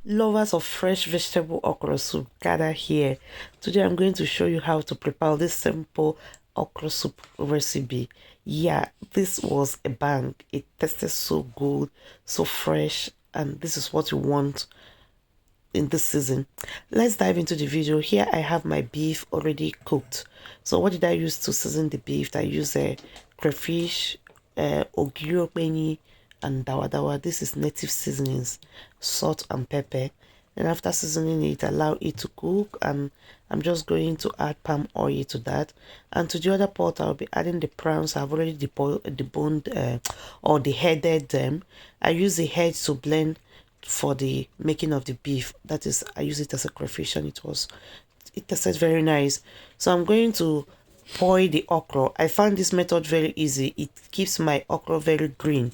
Lovers of fresh vegetable okra soup, gather here. Today I'm going to show you how to prepare this simple okra soup recipe. Yeah, this was a bang. It tasted so good, so fresh, and this is what you want in this season. Let's dive into the video. Here I have my beef already cooked. So what did I use to season the beef? I use a crayfish, ogiri, and dawa dawa. This is native seasonings, salt and pepper. And after seasoning it, allow it to cook, and I'm just going to add palm oil to that. And to the other pot, I'll be adding the prawns. I've already deboned or deheaded them. I use the head to blend for the making of the beef. That is, I use it as a crayfish, and it tasted very nice. So I'm going to boil the okra. I found this method very easy. It keeps my okra very green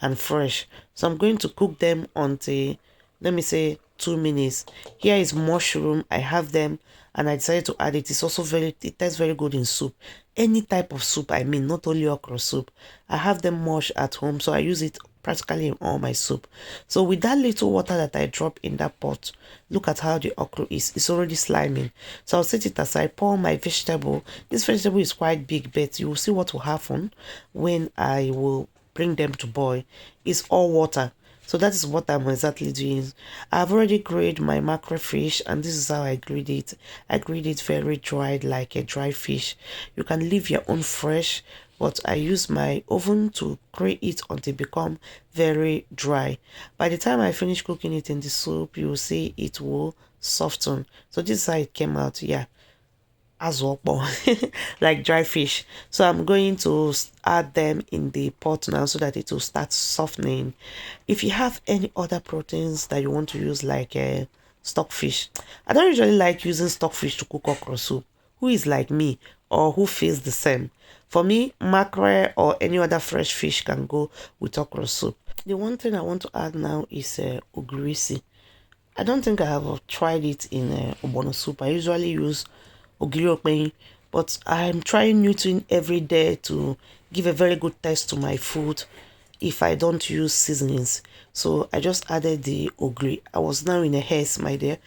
and fresh. So I'm going to cook them until, let me say, 2 minutes. Here is mushroom. I have them and I decided to add it. It's also it tastes very good in soup. Any type of soup, I mean, not only okra soup. I have them mush at home, so I use it practically in all my soup. So with that little water that I drop in that pot, look at how the okra is. It's already sliming. So I'll set it aside, pour my vegetable. This vegetable is quite big, but you will see what will happen when I will bring them to boil. It's all water. So that is what I'm exactly doing. I've already grilled my mackerel fish, and this is how I grilled it. I grilled it very dried, like a dry fish. You can leave your own fresh, but I use my oven to grill it until it become very dry. By the time I finish cooking it in the soup, you will see it will soften. So this is how it came out. Yeah, as well, like dry fish. So I'm going to add them in the pot now so that it will start softening. If you have any other proteins that you want to use, like stockfish, I don't usually like using stockfish to cook okra soup. Who is like me or who feels the same? For me, mackerel or any other fresh fish can go with okra soup. The one thing I want to add now is ogiri. I don't think I have tried it in ogbono soup. I usually use ogiri, but I'm trying new thing every day to give a very good taste to my food if I don't use seasonings. So I just added the ogiri. I was now in a haste, my dear.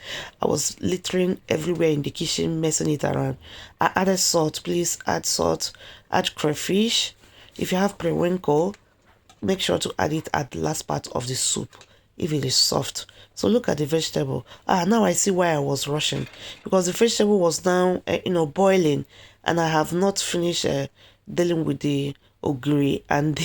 I was littering everywhere in the kitchen, messing it around. I added salt. Please add salt. Add crayfish. If you have periwinkle, make sure to add it at the last part of the soup if it is soft. So look at the vegetable. Now I see why I was rushing, because the vegetable was now boiling, and I have not finished dealing with the ogiri and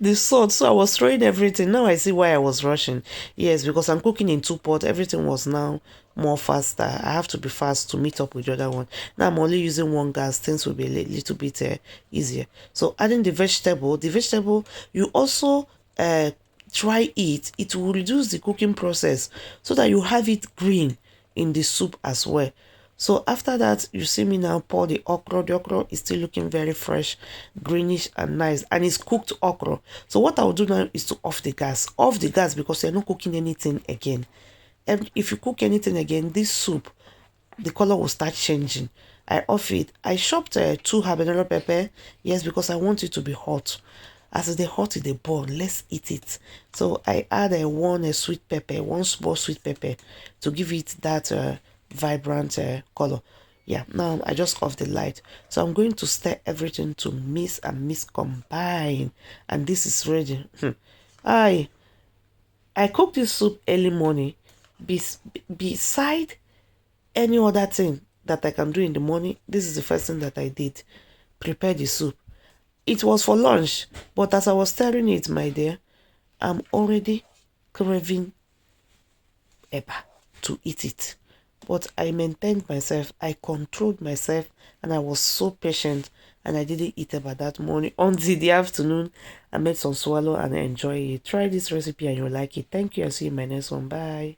the salt. So I was throwing everything. Now I see why I was rushing. Yes, because I'm cooking in 2 pots. Everything was now more faster. I have to be fast to meet up with the other one. Now I'm only using one gas. Things will be a little bit easier. So adding the vegetable, you also try it will reduce the cooking process so that you have it green in the soup as well. So after that, you see me now pour the okra. The okra is still looking very fresh, greenish and nice, and it's cooked okra. So what I'll do now is to off the gas. Off the gas because you're not cooking anything again. And if you cook anything again, this soup, the color will start changing. I off it. I chopped 2 habanero pepper. Yes, because I want it to be hot. As they hot in the bun, let's eat it. So I add one sweet pepper, one small sweet pepper to give it that vibrant color. Yeah, now I just off the light. So I'm going to stir everything to mix combine, and this is ready. I cook this soup early morning. Beside any other thing that I can do in the morning, this is the first thing that I did. Prepare the soup. It was for lunch, but as I was stirring it, my dear, I'm already craving eba to eat it. But I maintained myself, I controlled myself, and I was so patient, and I didn't eat eba that morning. Until the afternoon, I made some swallow and I enjoy it. Try this recipe and you'll like it. Thank you. I'll see you in my next one. Bye.